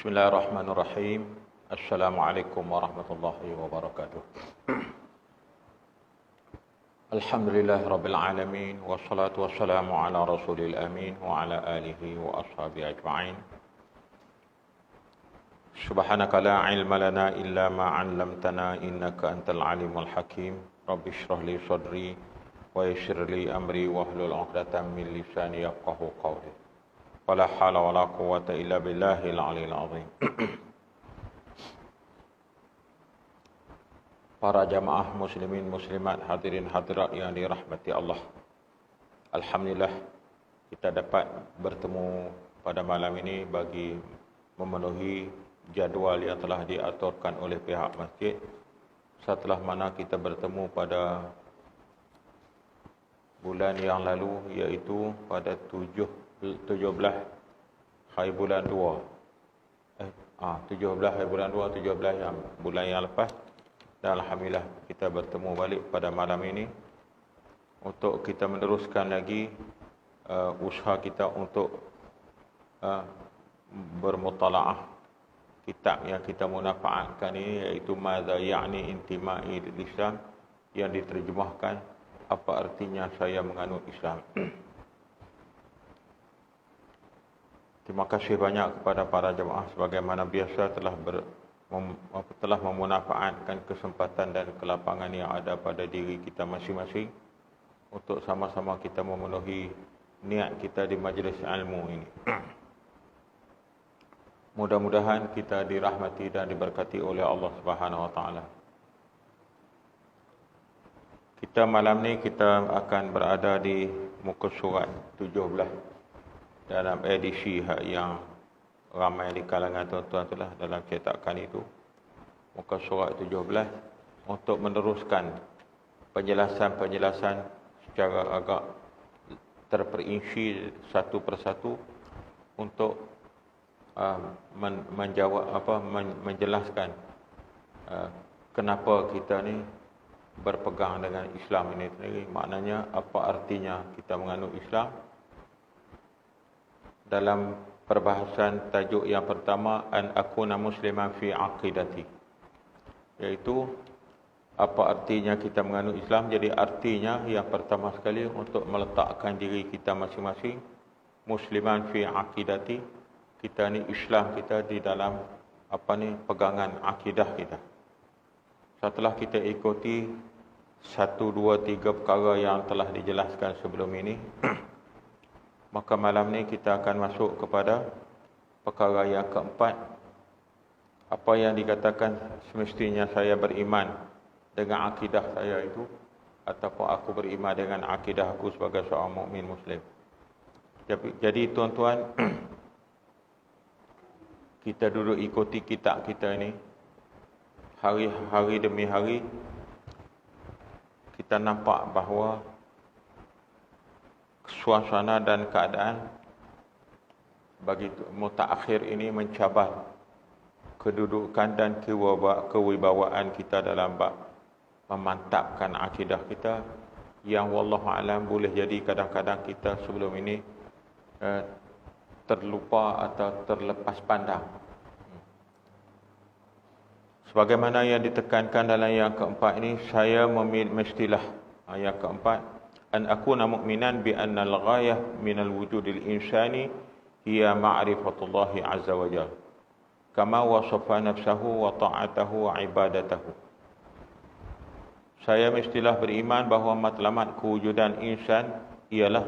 Bismillahirrahmanirrahim. Assalamualaikum warahmatullahi wabarakatuh. Alhamdulillah rabbil alamin, wassalatu wassalamu ala rasulil amin wa ala alihi wa ashabihi ajma'in. Subhanaka la ilma lana illa ma 'allamtana innaka antal alimul hakim. Rabbi shrah li sadri wa yassir li amri wahlul 'uqdatam min lisani yafqahu qawli. Wala hawla wala quwwata illa billahil aliyil azim. Para jamaah muslimin muslimat, hadirin hadirat yang dirahmati Allah. Alhamdulillah kita dapat bertemu pada malam ini bagi memenuhi jadual yang telah diaturkan oleh pihak masjid. Setelah mana kita bertemu pada bulan yang lalu, iaitu pada 17 hari bulan 2. 17 hari bulan 2, 17 yang bulan yang lepas. Dan alhamdulillah kita bertemu balik pada malam ini untuk kita meneruskan lagi usaha kita untuk bermutalaah kitab yang kita munafaatkan ini, iaitu Madza Ya'ni Intima'i lil Islam, yang diterjemahkan apa artinya saya menganut Islam. Terima kasih banyak kepada para jemaah sebagaimana biasa telah memanfaatkan kesempatan dan kelapangan yang ada pada diri kita masing-masing untuk sama-sama kita memenuhi niat kita di majlis ilmu ini. Mudah-mudahan kita dirahmati dan diberkati oleh Allah Subhanahu wa taala. Kita malam ni kita akan berada di muka surat 17 dalam edisi yang ramai di kalangan tuan-tuan itulah dalam cetakan itu, muka surat 17, untuk meneruskan penjelasan-penjelasan secara agak terperinci satu persatu untuk menjelaskan kenapa kita ni berpegang dengan Islam ini sendiri, maknanya apa artinya kita menganut Islam. Dalam perbahasan tajuk yang pertama, an akuna musliman fi aqidati, iaitu apa artinya kita menganut Islam. Jadi artinya yang pertama sekali untuk meletakkan diri kita masing-masing musliman fi aqidati, kita ni Islam kita di dalam pegangan akidah kita. Setelah kita ikuti 1, 2, 3 perkara yang telah dijelaskan sebelum ini, maka malam ni kita akan masuk kepada perkara yang keempat. Apa yang dikatakan semestinya saya beriman dengan akidah saya itu, ataupun aku beriman dengan akidah aku sebagai seorang mukmin muslim. Jadi tuan-tuan, kita duduk ikuti kitab kita ini hari demi hari, kita nampak bahawa suasana dan keadaan bagi mutaakhir ini mencabar kedudukan dan kewibawaan kita dalam bab memantapkan akidah kita, yang wallahu alam boleh jadi kadang-kadang kita sebelum ini terlupa atau terlepas pandang. Sebagaimana yang ditekankan dalam yang keempat ini, saya mestilah yang keempat, an akuna mu'minan bi anna al-ghayah min al-wujudil insani hiya ma'rifatullahi azza wa jalla kama wasafa nafsahu wa ta'atahu wa ibadatahu. Saya mestilah beriman bahawa matlamat kewujudan insan ialah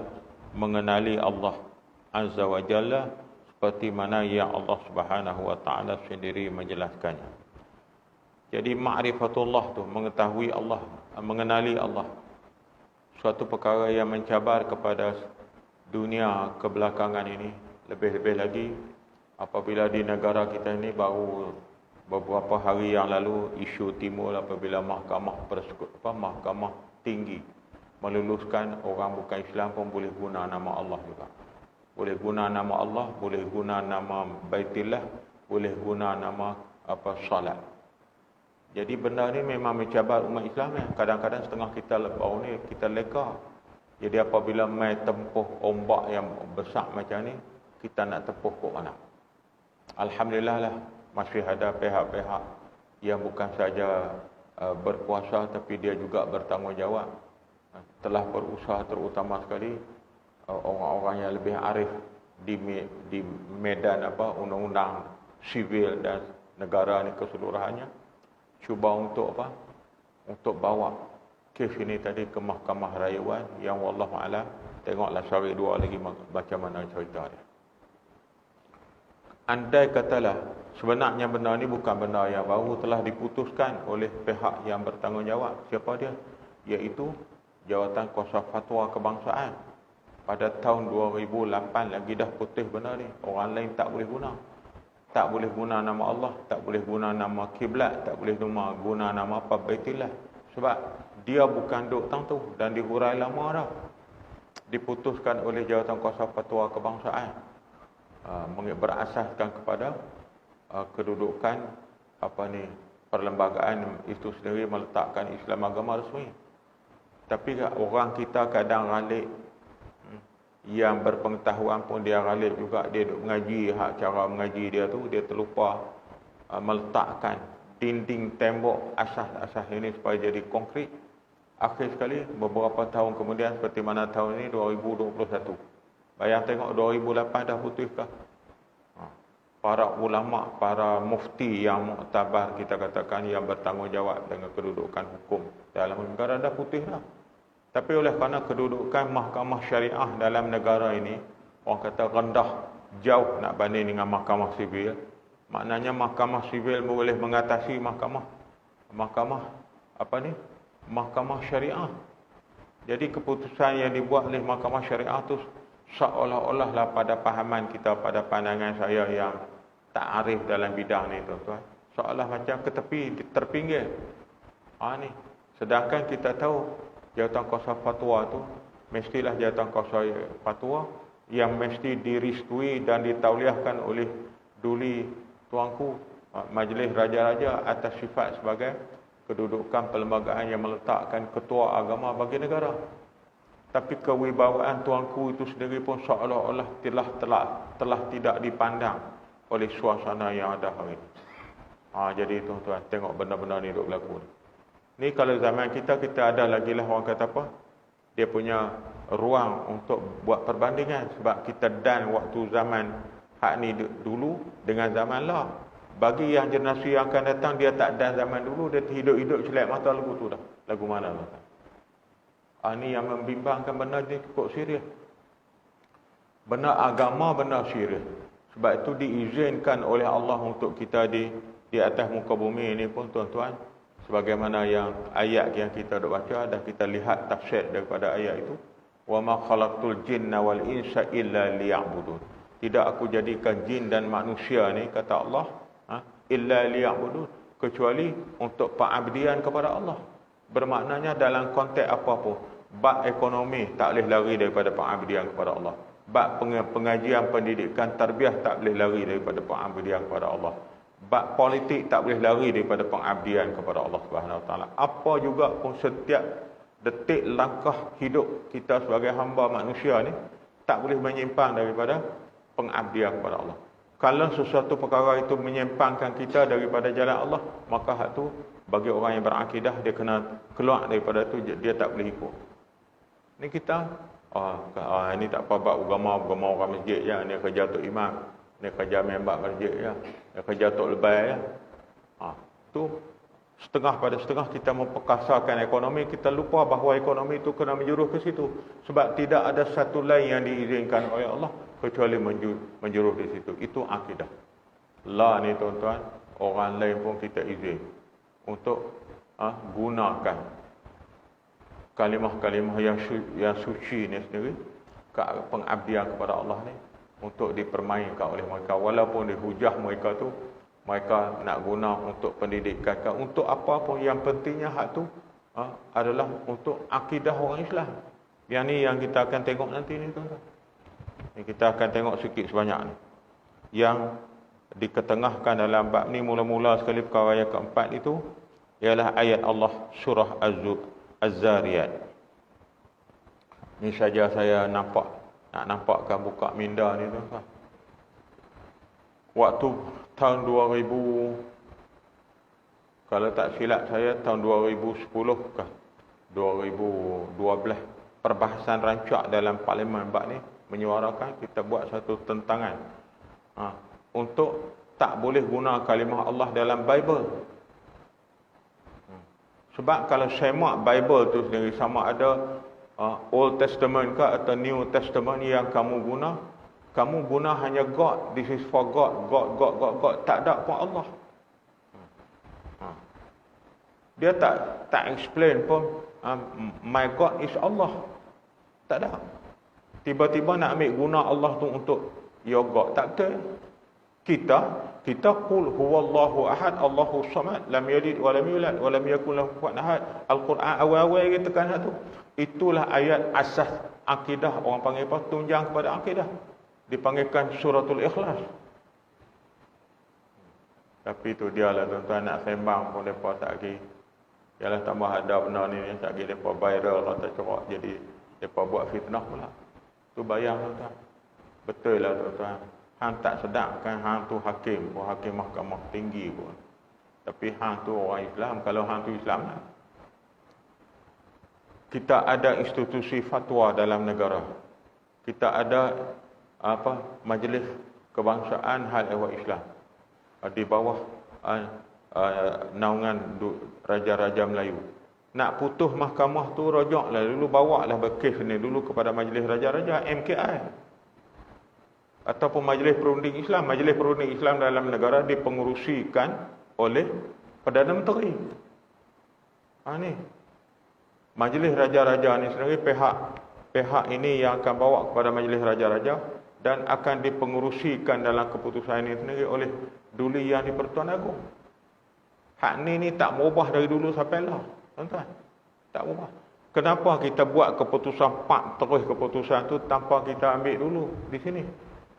mengenali Allah azza wa jalla seperti mana yang Allah Subhanahu wa taala sendiri menjelaskannya. Jadi ma'rifatullah tu mengetahui Allah, mengenali Allah, suatu perkara yang mencabar kepada dunia kebelakangan ini. Lebih-lebih lagi apabila di negara kita ini baru beberapa hari yang lalu isu timbul apabila mahkamah tinggi meluluskan orang bukan Islam pun boleh guna nama Allah juga. Boleh guna nama Allah, boleh guna nama Baitillah, boleh guna nama salat. Jadi benda ni memang mencabar umat Islam. Kadang-kadang setengah kita lepas ni kita leka. Jadi apabila mai tempuh ombak yang besar macam ni, kita nak tempuh ke mana? Alhamdulillah lah, masih ada pihak-pihak yang bukan saja berkuasa tapi dia juga bertanggungjawab, telah berusaha terutama sekali orang-orang yang lebih arif di medan undang-undang sivil dan negara ni keseluruhannya, cuba untuk untuk bawa kes ini tadi ke Mahkamah Rayuan yang wallahu alam, tengoklah sehari dua lagi macam mana cerita dia. Andai katalah sebenarnya benda ni bukan benda yang baru, telah diputuskan oleh pihak yang bertanggungjawab. Siapa dia? Iaitu Jawatan Kuasa Fatwa Kebangsaan. Pada tahun 2008 lagi dah putih benda ni. Orang lain tak boleh guna. Tak boleh guna nama Allah, tak boleh guna nama kiblat, tak boleh guna nama apa Baitillah. Sebab dia bukan duk tang tu dan dihurai lama dah. Diputuskan oleh Jawatan Kuasa Fatwa Kebangsaan. Berasaskan kepada kedudukan perlembagaan itu sendiri meletakkan Islam agama rasmi. Tapi orang kita kadang ralik, yang berpengetahuan pun dia ralik juga, dia duk mengaji, cara mengaji dia tu dia terlupa meletakkan dinding tembok asas-asas ini supaya jadi konkret. Akhir sekali beberapa tahun kemudian, seperti mana tahun ini 2021, bayang tengok 2008 dah putuskah? Para ulama, para mufti yang muktabar, kita katakan yang bertanggungjawab dengan kedudukan hukum dalam negara dah putih dah. Tapi oleh kerana kedudukan mahkamah syariah dalam negara ini, orang kata rendah, jauh nak banding dengan mahkamah sivil. Maknanya mahkamah sivil boleh mengatasi mahkamah syariah. Jadi keputusan yang dibuat oleh mahkamah syariah tu seolah-olahlah pada pahaman kita, pada pandangan saya yang tak arif dalam bidang ni tuan-tuan, seolah macam ke tepi, terpinggir. Ni. Sedangkan kita tahu Jawatan Kuasa Fatwa tu mestilah Jawatan Kuasa Fatwa yang mesti direstui dan ditauliahkan oleh duli tuanku Majlis Raja-Raja atas sifat sebagai kedudukan perlembagaan yang meletakkan ketua agama bagi negara. Tapi kewibawaan tuanku itu sendiri pun seolah-olah telah tidak dipandang oleh suasana yang ada hari ini. Jadi tuan-tuan, tengok benda-benda ni duk berlaku. Ni kalau zaman kita ada lagi lah orang kata apa? Dia punya ruang untuk buat perbandingan. Sebab kita dan waktu zaman hak ni dulu dengan zaman lah. Bagi yang generasi yang akan datang, dia tak dan zaman dulu, dia hidup-hidup celak mata lagu tu dah. Lagu mana tuan-tuan? Ini yang membimbangkan benda ni cukup serius. Benda agama, benda serius. Sebab itu diizinkan oleh Allah untuk kita di atas muka bumi ini pun tuan-tuan. Sebagaimana yang ayat yang kita dah baca, dah kita lihat tafsir daripada ayat itu. Wa ma khalaqtul jinna wal insa illa liya'budun. Tidak aku jadikan jin dan manusia ni, kata Allah, illa liya'budun, kecuali untuk pengabdian kepada Allah. Bermaknanya dalam konteks apapun, bab ekonomi tak boleh lari daripada pengabdian kepada Allah. Bab pengajian, pendidikan, tarbiyah tak boleh lari daripada pengabdian kepada Allah. Bab politik tak boleh lari daripada pengabdian kepada Allah Subhanahu Wa Taala. Apa juga pun, setiap detik langkah hidup kita sebagai hamba manusia ni tak boleh menyimpang daripada pengabdian kepada Allah. Kalau sesuatu perkara itu menyimpangkan kita daripada jalan Allah, maka hak tu bagi orang yang berakidah, dia kena keluar daripada tu, dia tak boleh ikut. Ni kita ini tak apa bab agama orang masjid je, ni kerja tok imam, ni kerja member masjid je, ni kerja tok lebay je. Tu setengah pada setengah kita memperkasarkan ekonomi, kita lupa bahawa ekonomi itu kena menjurus ke situ. Sebab tidak ada satu lain yang diizinkan oleh Allah kecuali menjurus di situ. Itu akidah. Lah ni tuan-tuan, orang lain pun kita izin untuk gunakan kalimah-kalimah yang suci ni sendiri ke pengabdian kepada Allah ni untuk dipermainkan oleh mereka. Walaupun dihujah mereka tu, mereka nak guna untuk pendidikan, untuk apa pun, yang pentingnya hak tu adalah untuk akidah orang Islam. Yang ni yang kita akan tengok nanti ni tuan-tuan. Kita akan tengok sikit sebanyak ni. Yang diketengahkan dalam bab ni mula-mula sekali perkara yang keempat itu ialah ayat Allah surah Az-Zariyat. Ni saja saya nak nampakkan buka minda ni tuan-tuan. waktu tahun 2000, kalau tak silap saya tahun 2010 kah 2012, perbahasan rancak dalam Parlimen bab ni menyuarakan kita buat satu tentangan untuk tak boleh guna kalimah Allah dalam Bible. Sebab kalau semak Bible tu sendiri, sama ada Old Testament ke atau New Testament yang kamu guna hanya God, this is for God, God, tak ada pun Allah. Dia tak explain pun my God is Allah, tak ada. Tiba-tiba nak ambil guna Allah tu untuk your God, tak betul. Kita qul huwallahu ahad Allahu samad lam yalid wa lam yulad wa lam yakul lahu kufuwan ahad. Al-Quran awal-awal kita tekan satu. Itulah ayat asas akidah, orang panggil apa? Tunjang kepada akidah. Dipanggilkan suratul Ikhlas. Tapi tu dialah tuan-tuan, nak sembang pun depa tak lagi. Yalah tambah ada benar ni tak lagi depa viral atau corak, jadi depa buat fitnah pula. Tu bayang tuan-tuan. Betul lah tuan-tuan. Hang tak sedap kan hang tu hakim, hakim mahkamah tinggi pun. Tapi hang tu orang Islam, kalau hang tu Islam lah. Kita ada institusi fatwa dalam negara. Kita ada majlis kebangsaan hal ehwal Islam. Di bawah naungan Raja-Raja Melayu. Nak putus mahkamah tu rojoklah dulu, bawalah berkes ni dulu kepada Majlis Raja-Raja, MKI. Ataupun Majlis Perunding Islam. Majlis Perunding Islam dalam negara dipengerusikan oleh Perdana Menteri. Ni Majlis Raja-Raja ni sendiri pihak ini yang akan bawa kepada Majlis Raja-Raja dan akan dipengerusikan dalam keputusan ini sendiri oleh Duli Yang di-Pertuan Agong. Hak ni tak berubah dari dulu sampai lah, tuan-tuan. Tak berubah. Kenapa kita buat keputusan terus keputusan tu tanpa kita ambil dulu di sini?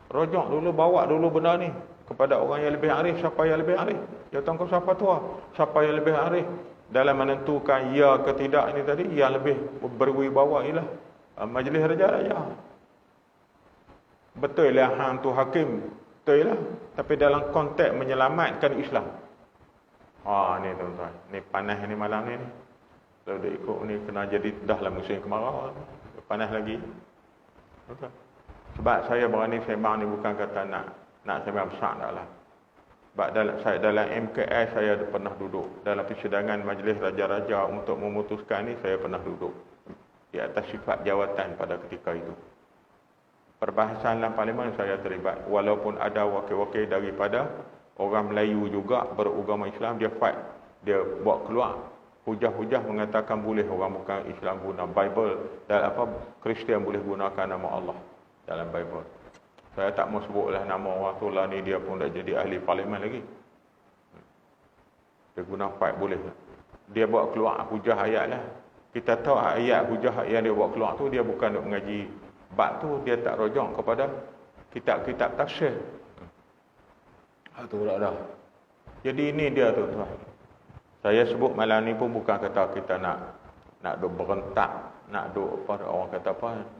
Rojok dulu, bawa dulu benda ni kepada orang yang lebih arif. Siapa yang lebih arif? Jawatan Kuasa Fatwa. Siapa yang lebih arif dalam menentukan ya ke tidak ini tadi, yang lebih berwibawa ialah Majlis Raja-Raja. Betul lah hang tu hakim, betul lah. Tapi dalam konteks menyelamatkan Islam. Ni tuan-tuan, ni panas ni malam ni. Kalau dia ikut ni kena jadi dah lah musim kemarau. Panas lagi. Tuan-tuan. Sebab saya berani sembang ni bukan kata nak sembang besar tak lah. Sebab dalam MKI saya pernah duduk. Dalam persidangan Majlis Raja-Raja untuk memutuskan ni saya pernah duduk. Di atas sifat jawatan pada ketika itu. Perbahasan dalam Parlimen saya terlibat. Walaupun ada wakil-wakil daripada orang Melayu juga beragama Islam, dia fight. Dia buat keluar hujah-hujah mengatakan boleh orang bukan Islam guna Bible dan Kristian boleh gunakan nama Allah dalam Bible. Saya tak mau sebutlah nama orang tu lah ni, dia pun dah jadi ahli parlimen lagi. Dia guna fight boleh. Dia buat keluar hujah ayat lah. Kita tahu ayat hujah yang dia buat keluar tu, dia bukan nak mengaji bab tu, dia tak rojok kepada kitab-kitab tafsir. Tu dah. Jadi ini dia tuan-tuan. Saya sebut malam ni pun bukan kata kita nak duk berentak, nak duk orang kata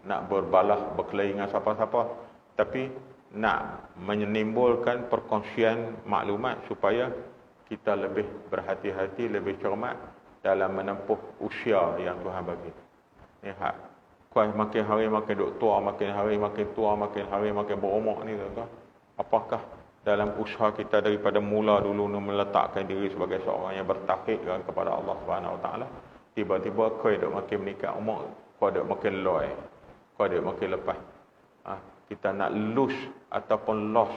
nak berbalah berkelahi dengan siapa-siapa, tapi nak menimbulkan perkongsian maklumat supaya kita lebih berhati-hati, lebih cermat dalam menempuh usia yang Tuhan bagi. Ni hak kuat makin hari makin duk tua, makin hari makin tua, makin hari makin berumur ni tuan-tuan. Apakah dalam usaha kita daripada mula dulu meletakkan diri sebagai seorang yang bertauhid kepada Allah Subhanahu Wa Taala, tiba-tiba kau duk makin meningkat umur, kau duk makin loy, kau duk makin lepas. Kita nak lose ataupun loss.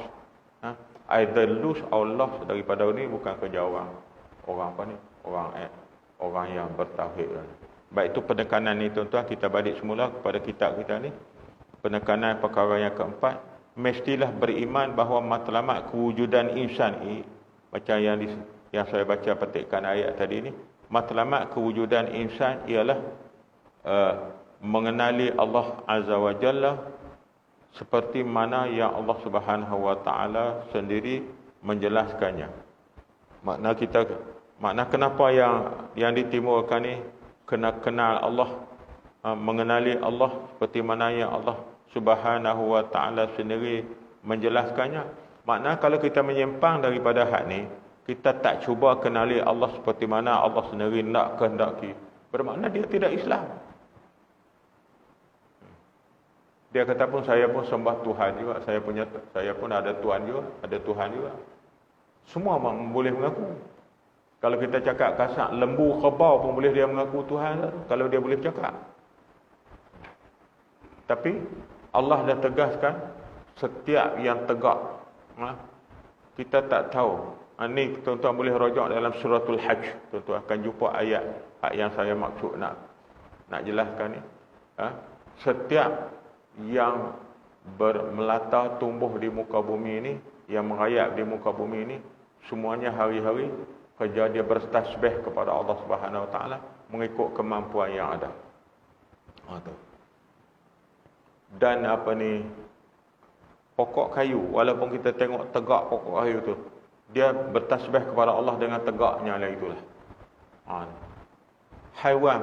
Either lose or loss daripada ini bukan kerja orang apa ni? Orang yang bertauhid. Baik itu penekanan ni tuan-tuan, kita balik semula kepada kitab kita ni. Penekanan perkara yang keempat, mestilah beriman bahawa matlamat kewujudan insan ini, macam yang saya baca petikan ayat tadi ni, matlamat kewujudan insan ialah mengenali Allah Azza wa Jalla seperti mana yang Allah Subhanahu Wa Taala sendiri menjelaskannya. Makna kenapa yang ditimbulkan ni, kena kenal Allah, mengenali Allah seperti mana yang Allah Subhanahu Wa Taala sendiri menjelaskannya. Makna kalau kita menyimpang daripada hak ni, kita tak cuba kenali Allah seperti mana Allah sendiri nak kehendaki, bermakna dia tidak Islam. Dia kata pun saya pun sembah Tuhan juga, saya pun ada Tuhan juga, ada Tuhan juga. Semua boleh mengaku. Kalau kita cakap kasar, lembu kebau pun boleh dia mengaku Tuhan kalau dia boleh cakap. Tapi Allah dah tegaskan setiap yang tegak, kita tak tahu. Ini tuan-tuan boleh rujuk dalam suratul Hajj. Tuan-tuan akan jumpa ayat yang saya maksud nak jelaskan ni. Setiap yang melata tumbuh di muka bumi ini, yang merayap di muka bumi ini, semuanya hari-hari kerja dia bertasbih kepada Allah Subhanahu Wa Taala mengikut kemampuan yang ada. Dan pokok kayu, walaupun kita tengok tegak pokok kayu tu, dia bertasbih kepada Allah dengan tegaknya lah itulah. Haiwan,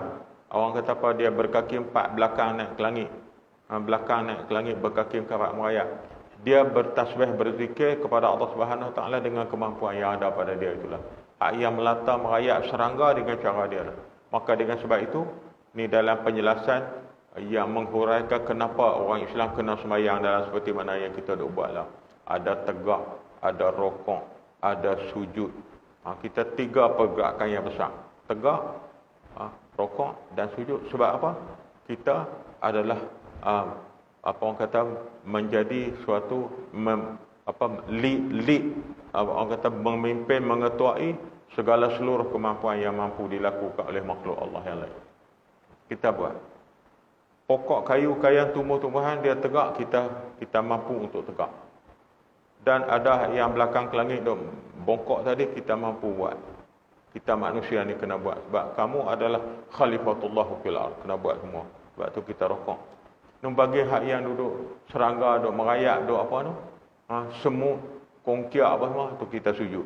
orang kata apa, dia berkaki empat, belakang naik ke langit. Belakang naik ke langit, berkaki empat merayap. Dia bertasbih, berzikir kepada Allah Subhanahu Wa Taala dengan kemampuan yang ada pada dia itulah. Yang melata merayap serangga dengan cara dia. Maka dengan sebab itu, ni dalam penjelasan yang menghuraikan kenapa orang Islam kena sembahyang dalam seperti mana yang kita duk buat lah. Ada tegak, ada rokok, ada sujud. Kita tiga pergerakan yang besar. Tegak, rokok dan sujud. Sebab apa? Kita adalah orang kata menjadi suatu lead, orang kata memimpin, mengetuai segala seluruh kemampuan yang mampu dilakukan oleh makhluk Allah yang lain. Kita buat. Pokok kayu, tumbuh-tumbuhan dia tegak, kita mampu untuk tegak. Dan ada yang belakang ke langit duk bongkok tadi, kita mampu buat. Kita manusia ni kena buat. Sebab kamu adalah khalifatullah fil ardh, kena buat semua. Sebab tu kita rokok. Bagi hak yang duduk serangga, duduk merayap, duduk apa tu, semut, kongkiak apa semua, tu kita sujud.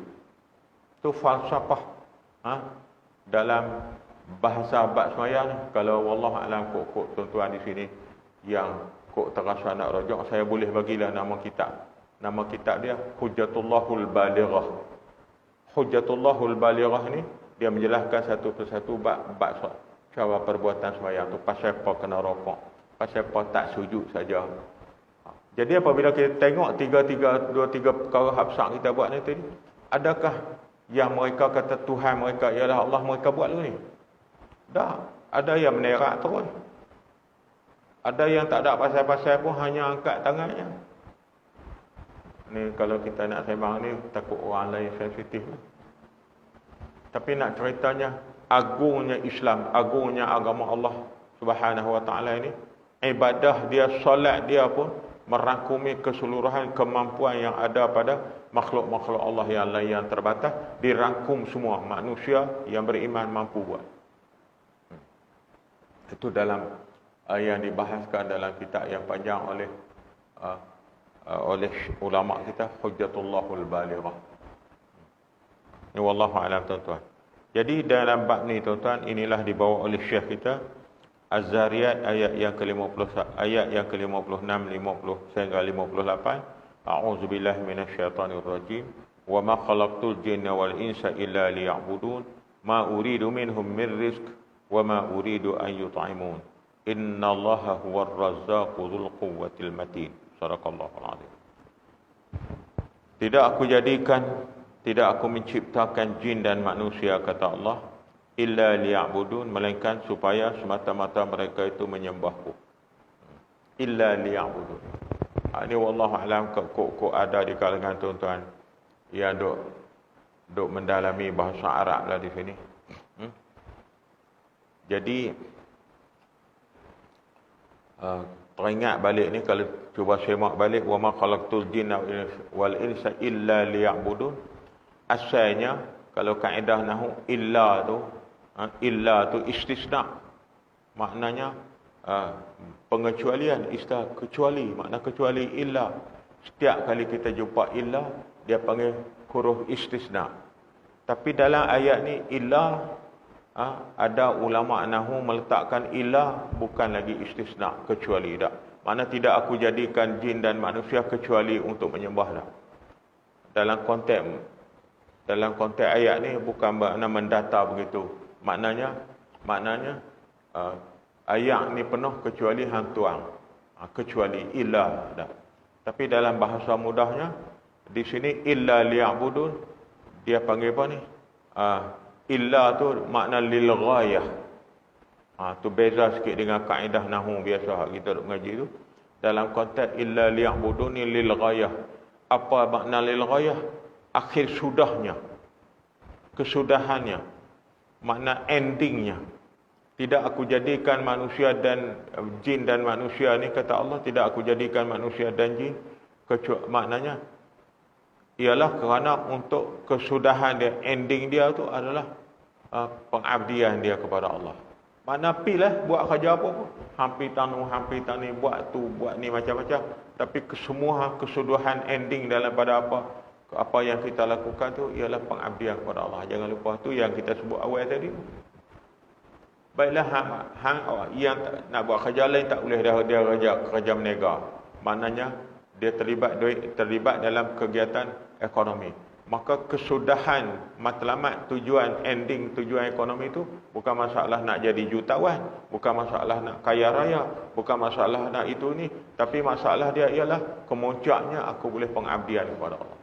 Tu falsafah dalam bahasa bab sembahyang ni. Kalau wallah alam kok tuan-tuan di sini yang kok terasa nak rujuk, saya boleh bagilah nama kitab. Nama kitab dia Hujjatullahul Balighah. Hujjatullahul Balighah ni dia menjelaskan satu persatu bab cara perbuatan sembahyang tu, pasal apa kena rokok, pasal apa tak sujud saja. Jadi apabila kita tengok dua tiga perkara habsak kita buat ni tadi, adakah yang mereka kata Tuhan mereka ialah Allah, mereka buat ni? Dah, ada yang menerak terus. Ada yang tak ada pasal-pasal pun, hanya angkat tangannya. Ni kalau kita nak sembang ni, takut orang lain sensitif. Tapi nak ceritanya, agungnya Islam, agungnya agama Allah Subhanahu Wa Taala ini, ibadah dia, solat dia pun merangkumi keseluruhan kemampuan yang ada pada makhluk-makhluk Allah yang lain yang terbatas, dirangkum semua manusia yang beriman mampu buat. Itu dalam yang dibahaskan dalam kitab yang panjang oleh ulama kita, Hujjatullahul Balighah. Ini wallahu a'lam tuan-tuan. Jadi dalam bab ni tuan-tuan, inilah dibawa oleh syekh kita Az-Zariyat ayat yang ke-50, ayat yang ke-56, 50 sehingga 58. A'udzubillahi minasyaitonir rajim. Wa ma khalaqtul jinna wal insa illa liya'budun. Ma uridu minhum min rizq wa ma uridu an yut'imun. Innallaha huwar razzaqu dzul quwwatil matin. Sadaqallahul azim. Tidak aku menciptakan jin dan manusia, kata Allah, illa liya'budun, melainkan supaya semata-mata mereka itu menyembahku. Illa liya'budun. Ini wallahu alam kok ada di kalangan tuan-tuan yang duk mendalami bahasa Arab lah di sini. Jadi teringat balik ni, kalau cuba semak balik, wa ma khalaqtul jinna wal insa illa liya'budun. Asalnya kalau kaedah nahwu illa tu istisna, maknanya pengecualian, kecuali, makna kecuali illa. Setiap kali kita jumpa illa, dia panggil huruf istisna. Tapi dalam ayat ni illa, ada ulama nahwu meletakkan illa bukan lagi istisna, kecuali dah. Mana tidak aku jadikan jin dan manusia kecuali untuk menyembah dah. dalam konteks ayat ni bukan makna mendata begitu. Maknanya ayat ni penuh kecuali hang tuang. Kecuali illa dah. Tapi dalam bahasa mudahnya di sini illa liya'budun dia panggil apa ni? Illa tu makna lil ghayah. Tu beza sikit dengan kaedah nahwu biasa kita duk mengaji tu. Dalam konteks illa liya'budun ni lil ghayah. Apa makna lil ghayah? Akhir sudahnya. Kesudahannya. Makna endingnya. Tidak aku jadikan manusia dan jin dan manusia ni, kata Allah, tidak aku jadikan manusia dan jin, maknanya ialah kerana untuk kesudahan dia, ending dia tu adalah pengabdian dia kepada Allah. Mana pilah buat kerja apa pun, hampir tani, buat tu, buat ni macam-macam, tapi semua kesudahan ending dalam pada apa yang kita lakukan tu ialah pengabdian kepada Allah. Jangan lupa tu yang kita sebut awal tadi. Baiklah, hang yang nak buat kerja lain tak boleh dia kerja menega. Maknanya dia terlibat dalam kegiatan ekonomi. Maka kesudahan matlamat tujuan ekonomi itu bukan masalah nak jadi jutawan, bukan masalah nak kaya raya, bukan masalah nak itu ni, tapi masalah dia ialah kemuncaknya aku boleh pengabdian kepada Allah.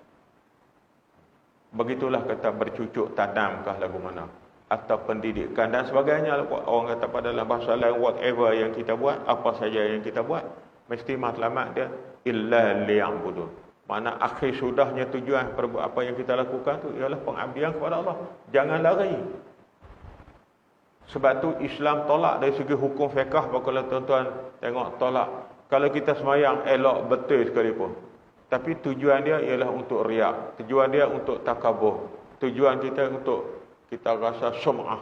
Begitulah kata bercucuk tanamkah lagu mana, atau pendidikan dan sebagainya. Orang kata pada dalam bahasa lain, whatever yang kita buat, apa saja yang kita buat, mesti matlamat dia illa liya'budun. Mana akhir sudahnya tujuan apa yang kita lakukan tu ialah pengabdian kepada Allah. Jangan lari. Sebab tu Islam tolak dari segi hukum fiqh. Kalau tuan-tuan tengok tolak, kalau kita semayang elok betul sekalipun, tapi tujuan dia ialah untuk riak, tujuan dia untuk takabur, tujuan kita untuk kita rasa sum'ah,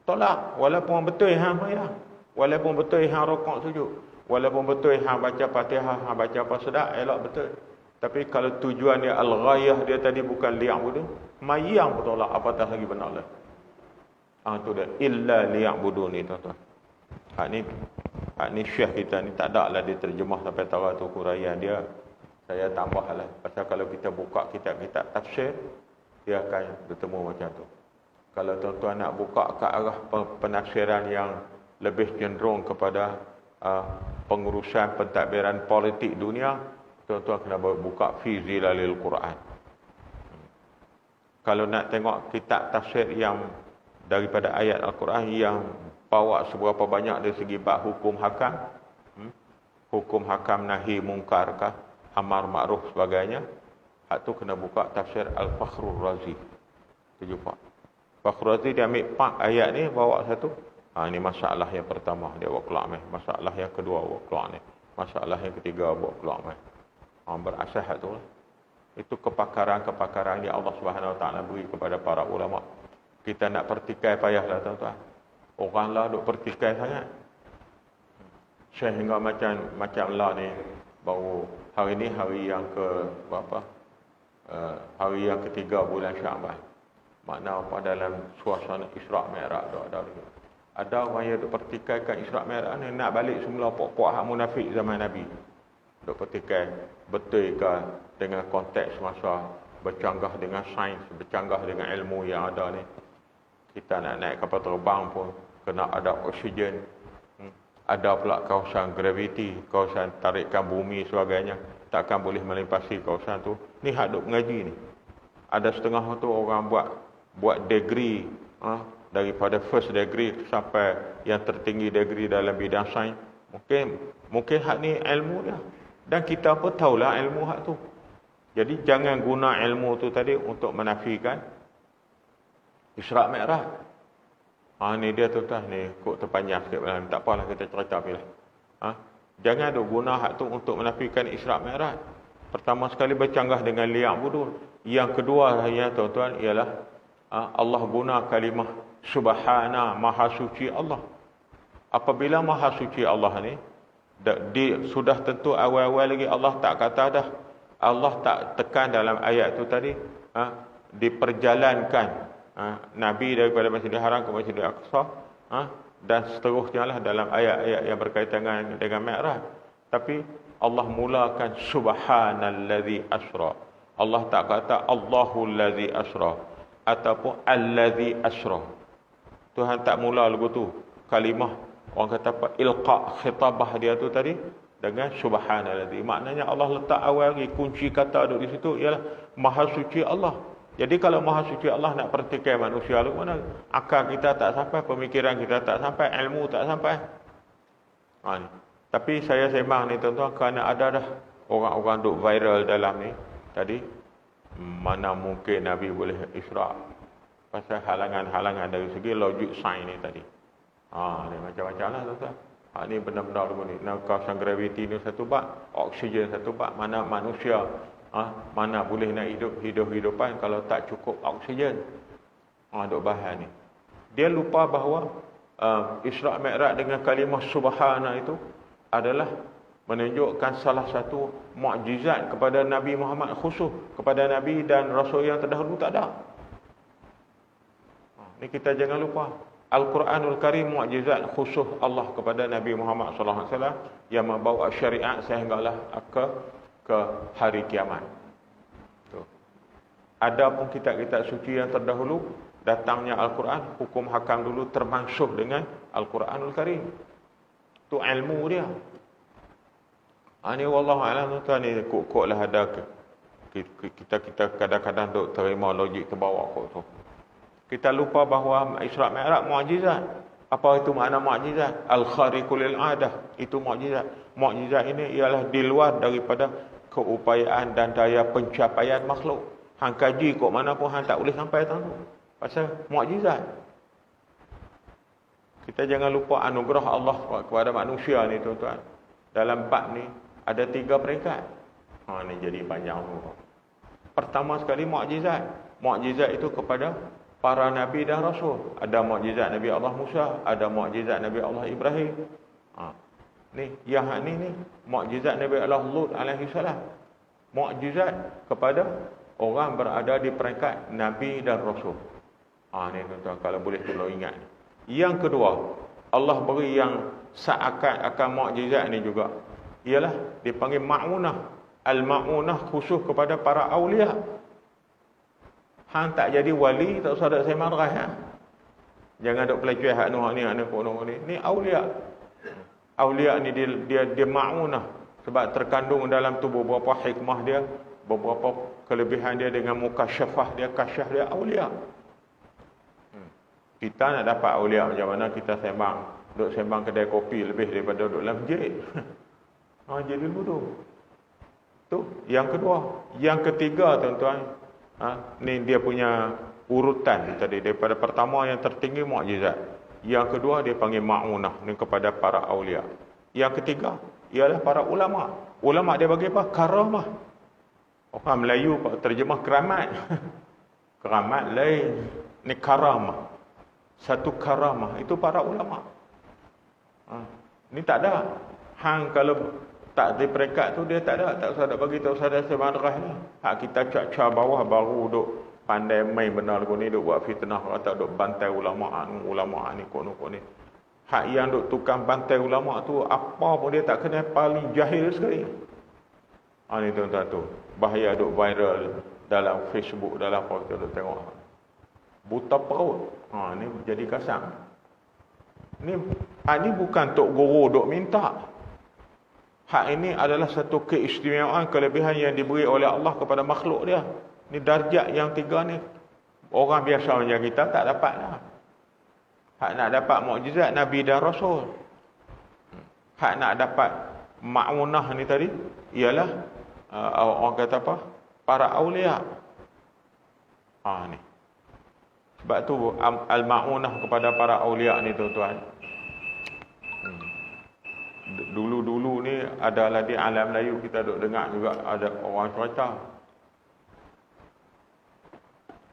tolak. Walaupun betul hang semayang, walaupun betul hang rukuk sujud, walaupun betul hang baca Fatihah, hang baca apa sedap, elok betul. Tapi kalau tujuan dia al-ghayah dia tadi bukan liya'budun, mayang pun tolak, apatah lagi benar lah. Tu dia illa liya'budun ni tuan-tuan. Hak ni syekh kita ni tak ada lah dia terjemah sampai tara tu huraian dia. Saya tambahlah pasal kalau kita buka kitab-kitab tafsir dia akan bertemu macam tu. Kalau tuan-tuan nak buka ke arah penafsiran yang lebih cenderung kepada pengurusan pentadbiran politik dunia, tuan-tuan kena buka fi zilalil Quran. Kalau nak tengok kitab tafsir yang daripada ayat Al-Quran yang bawa seberapa banyak dari segi bab hukum hakam nahi mungkar kah, amar ma'ruf sebagainya, hak tu kena buka tafsir Al-Fakhrur Razi. Tu jumpa. Fakhrur Razi dia ambil 4 ayat ni bawa satu. Ini masalah yang pertama dia buat keluar meh. Masalah yang kedua buat keluar ni. Masalah yang ketiga buat keluar meh. Berasas hak tu lah. Itu kepakaran yang Allah Subhanahu Wa Taala beri kepada para ulama. Kita nak pertikai payahlah tuan-tuan. Orang lah duk pertikai sangat. Sehingga macam lah ni baru hari ni hari yang ke berapa? Hari yang ketiga bulan Syaban. Makna apa dalam suasana Isra' Mi'raj ada orang yang duk pertikaikan Isra' Mi'raj ni nak balik semula puak-puak hak munafik zaman Nabi. Duk pertikai betul ke dengan konteks masa, bercanggah dengan sains, bercanggah dengan ilmu yang ada ni. Kita nak naik kapal terbang pun kena ada oksigen. Ada pula kawasan graviti, kawasan tarikan bumi sebagainya. Takkan boleh melimpasi kawasan tu. Ni hak duk mengaji ni. Ada setengah tu orang buat degree, daripada first degree sampai yang tertinggi degree dalam bidang sains. Mungkin hak ni ilmu dia. Dan kita pun tahulah ilmu hak tu. Jadi jangan guna ilmu tu tadi untuk menafikan Isra' Mi'raj. Ni dia tuan-tuan ni kok terpanjang sikit malam. Tak apalah kita cerita bila. Jangan ada guna hak tu untuk menafikan Isra' Mi'raj. Pertama sekali bercanggah dengan liya'budun. Yang kedua ya tuan-tuan ialah Allah guna kalimah subhana, maha suci Allah. Apabila maha suci Allah ni sudah tentu awal-awal lagi Allah tak kata dah. Allah tak tekan dalam ayat tu tadi diperjalankan Nabi daripada Masjidil Haram ke Masjidil Aqsa, dan seterusnya lah dalam ayat-ayat yang berkaitan dengan Mi'raj. Tapi Allah mulakan subhanallazi asra. Allah tak kata Allahul ladzi asra ataupun allazi asra. Tuhan tak mula lagu tu kalimah orang kata apa, ilqa khitabah dia tu tadi dengan subhanallazi. Maknanya Allah letak awal lagi kunci kata duduk di situ ialah maha suci Allah. Jadi kalau maha suci Allah nak pertikaian manusia lu mana akal kita tak sampai, pemikiran kita tak sampai, ilmu tak sampai. Ni. Tapi saya sembang ni tuan-tuan kerana ada dah orang-orang duk viral dalam ni tadi, mana mungkin Nabi boleh Isra, pasal halangan-halangan dari segi logik sains ni tadi. Ni macam-macam lah tuan-tuan. Ni benar-benar lagu ni. Kawasan graviti ni satu bab, oksigen satu bab, mana manusia mana boleh nak hidup-hidupan kalau tak cukup oksigen. Duk bahas ni. Dia lupa bahawa Isra' Mi'raj dengan kalimah subhana itu adalah menunjukkan salah satu mukjizat kepada Nabi Muhammad, khusus kepada Nabi dan Rasul yang terdahulu tak ada. Ni kita jangan lupa. Al-Quranul Karim mukjizat khusus Allah kepada Nabi Muhammad sallallahu alaihi wasallam yang membawa syariat sehinggalah ke hari kiamat. Tu. Ada pun kitab-kitab suci yang terdahulu datangnya Al-Quran, hukum hakam dulu termansuh dengan Al-Quranul Karim. Tu ilmu dia. Ni wallahu a'lam tuan ni kok lah ada kita kadang-kadang duk terima logik ke bawah kok tu. Kita lupa bahawa Isra' Mi'raj mukjizat. Apa itu makna mukjizat? Al-khariqul lil 'adah. Itu mukjizat. Mukjizat ini ialah di luar daripada keupayaan dan daya pencapaian makhluk. Hang kaji kok mana pun hang tak boleh sampai tu. Pasal mukjizat. Kita jangan lupa anugerah Allah kepada manusia ni tuan-tuan. Dalam bab ni ada 3 peringkat. Ni jadi panjang tu. Pertama sekali mukjizat. Mukjizat itu kepada para nabi dan rasul. Ada mukjizat Nabi Allah Musa, ada mukjizat Nabi Allah Ibrahim. Ni yang ni mukjizat Nabi Allah Lut alaihi salam. Mukjizat kepada orang berada di peringkat nabi dan rasul. Ni tuan-tuan kalau boleh tolong ingat. Yang kedua, Allah beri yang seakan-akan mukjizat ni juga. Ialah dipanggil ma'unah. Al-ma'unah khusus kepada para awliya. Hang tak jadi wali, tak usah ada sembang derah. Jangan duk pelacuai hak noh ni, ni awliya. Awliya ni dia ma'unah sebab terkandung dalam tubuh beberapa hikmah dia, beberapa kelebihan dia dengan mukasyafah dia, kasyaf dia awliya. Kita nak dapat awliya macam mana kita duk sembang kedai kopi lebih daripada duk dalam masjid. Jadi bodoh. Tu yang kedua. Yang ketiga tuan-tuan, ni dia punya urutan tadi. Daripada pertama yang tertinggi mukjizat. Yang kedua dia panggil ma'unah, ni kepada para awliya. Yang ketiga ialah para ulama. Ulama dia bagi apa? Karamah. Orang Melayu terjemah keramat. Keramat lain. Ni karamah. Satu karamah itu para ulama. Ni tak ada. Hang kalau tak di peringkat tu dia tak ada, tak usah bagi, tak usah ada semandrah ni. Hak kita cak-cak bawah baru duk pandai main benar lagu ni, duk buat fitnah atau duk bantai ulama ni kok ni. Hak yang duk tukang bantai ulama tu apa pun dia tak kena, paling jahil sekali. Ni tuan-tuan tu. Bahaya duk viral dalam Facebook, dalam apa kita duk tengok. Buta perut. Ni jadi kasar. Ni bukan tok guru duk minta. Hak ini adalah satu keistimewaan, kelebihan yang diberi oleh Allah kepada makhluk dia. Ni darjat yang 3 ni. Orang biasa macam kita tak dapat lah. Hak nak dapat mukjizat Nabi dan Rasul. Hak nak dapat ma'unah ni tadi ialah orang kata apa? Para awliya. Ni. Sebab tu al-ma'unah kepada para awliya ni tuan-tuan. Dulu-dulu ni adalah di alam Melayu kita duk dengar juga ada orang cerita.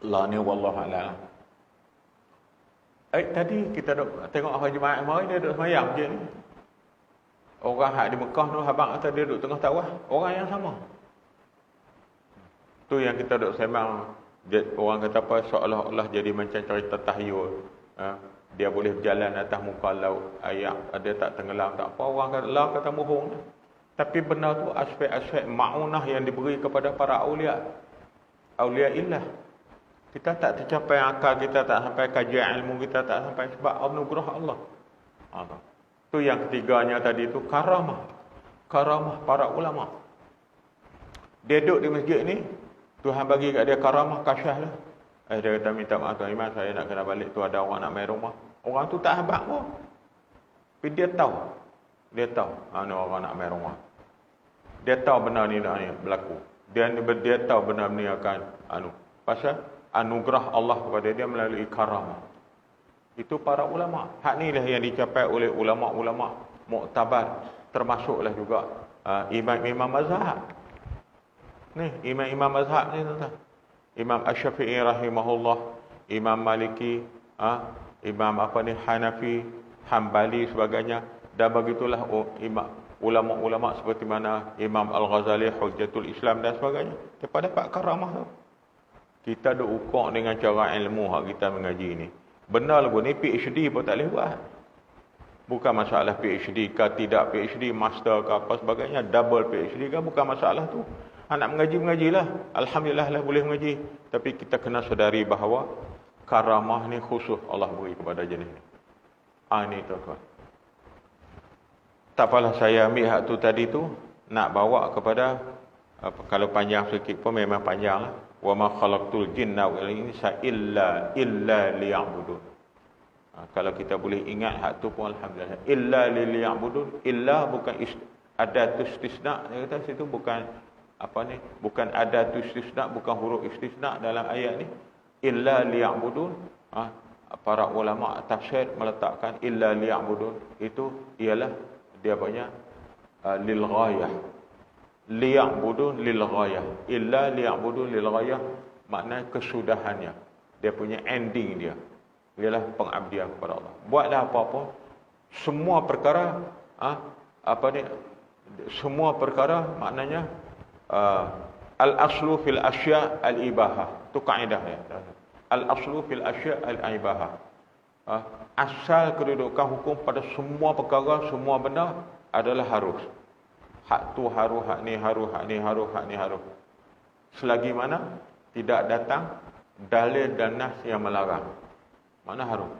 Lah ni wallahu a'lam. Tadi kita duk tengok Haji Mahat mari dia duk semayang je ni. Orang hak di Mekah tu habang atas dia duk tengah tawaf, orang yang sama. Tu yang kita duk sembang, orang kata apa, seolah-olah jadi macam cerita tahyul. Dia boleh berjalan atas muka laut, air, dia tak tenggelam, tak apa. Orang kata bohong. Tapi benar tu aspek-aspek ma'unah yang diberi kepada para awliya. auliaillah. Kita tak tercapai akal kita, tak sampai kajian ilmu kita, tak sampai sebab anugerah Allah. Tu yang ketiganya tadi tu karamah. Karamah para ulama. Dia duduk di masjid ni, Tuhan bagi kat dia karamah kasyah lah. Dia kata, minta maaf Tuan Imam, saya nak kena balik tu, ada orang nak main rumah. Orang tu tak habaq pun. Tapi dia tahu. Dia tahu orang nak main rumah. Dia tahu benar ni berlaku. Dia tahu benar ni akan pasal anugerah Allah kepada dia melalui karamah. Itu para ulama. Hak ni lah yang dicapai oleh ulama-ulama muktabar, termasuklah juga imam-imam mazhab. Ni imam-imam mazhab ni tuan. Imam Asy-Syafi'i rahimahullah, Imam Maliki, Imam Hanafi, Hambali sebagainya, dan begitulah ulama-ulama seperti mana Imam Al-Ghazali, Hujjatul Islam dan sebagainya. Dia dapat karamah tu. Kita duk ukur dengan cara ilmu hak kita mengaji ni. Benar lagu ni PhD pun tak boleh buat. Bukan masalah PhD ke tidak PhD, master ke apa sebagainya, double PhD ke, bukan masalah tu. Nak mengajilah. Alhamdulillah lah boleh mengaji. Tapi kita kena sedari bahawa karamah ni khusus Allah beri kepada jenis ni. Ni tuan-tuan. Tak apalah saya ambil hak tu tadi tu, nak bawa kepada, kalau panjang sikit pun memang panjang lah. Wa ma khalaqtul jinna wal insa illa liya'budun. Kalau kita boleh ingat hak tu pun alhamdulillah. Illa liya'budun. Illa bukan adatus istisna. Dia kata situ bukan bukan adatus istisna, bukan huruf istisna dalam ayat ni. Illa liya'budun. Para ulama tafsir meletakkan illa liya'budun itu ialah dia punya lil ghayah. Liya'budun lil ghayah. Illa liya'budun lil ghayah makna kesudahannya. Dia punya ending dia ialah pengabdian kepada Allah. Buatlah apa-apa, semua perkara semua perkara maknanya al-aslu fil asya' al-ibahah. Tu kaedah ya. Al-aslu fil asya' al-ibahah. Asal kedudukan hukum pada semua perkara, semua benda adalah harus. Hak tu harus, hak ni harus, hak ni harus, hak ni harus. Selagi mana tidak datang dalil dan nas yang melarang, mana harus.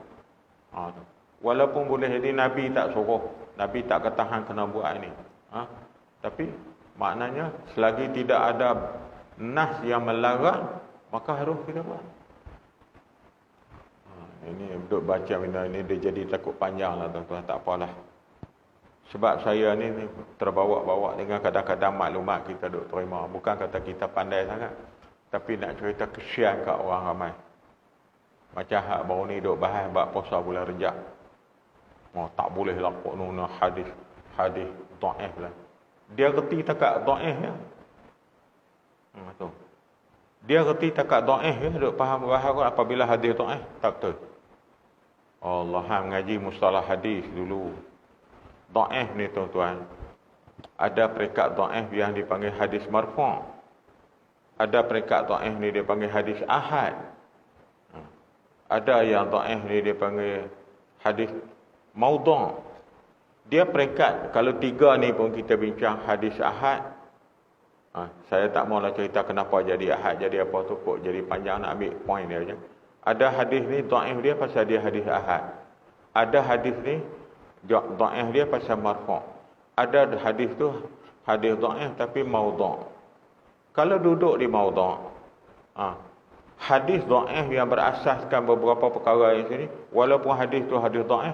Walaupun boleh jadi Nabi tak suruh, Nabi tak ketahan kena buat ini. Tapi maknanya selagi tidak ada nas yang melarang, maka harus kita buat. Ini duduk baca benda ini dia jadi takut panjang lah tuan-tuan. Tak apalah. Sebab saya ni terbawa-bawa dengan kadang-kadang maklumat kita duk terima. Bukan kata kita pandai sangat, tapi nak cerita kesian kat orang ramai. Macam hak baru ni duk bahas bab puasa bulan Rejab. Tak boleh lapuk nuna hadis dhaif lah. Dia reti takat dhaif ya. Tu. Dia reti takat dhaif ya, duk faham bahawa apabila hadis dhaif tak betul. Allah mengaji mustalah hadis dulu. Dhaif ni tuan-tuan, ada peringkat dhaif yang dipanggil hadis marfu'. Ada peringkat dhaif ni dia panggil hadis ahad. Ada yang dhaif ni dia panggil hadis maudhu'. Dia peringkat, kalau tiga ni pun kita bincang hadis ahad. Saya tak maulah cerita kenapa jadi ahad, jadi apa tu kok jadi panjang, nak ambil poin dia je. Ada hadis ni dhaif dia pasal dia hadis ahad. Ada hadis ni dhaif dia pasal marfu'. Ada hadis tu hadis dhaif tapi maudhu'. Kalau duduk di maudhu', hadis dhaif yang berasaskan beberapa perkara yang sini, walaupun hadis tu hadis dhaif,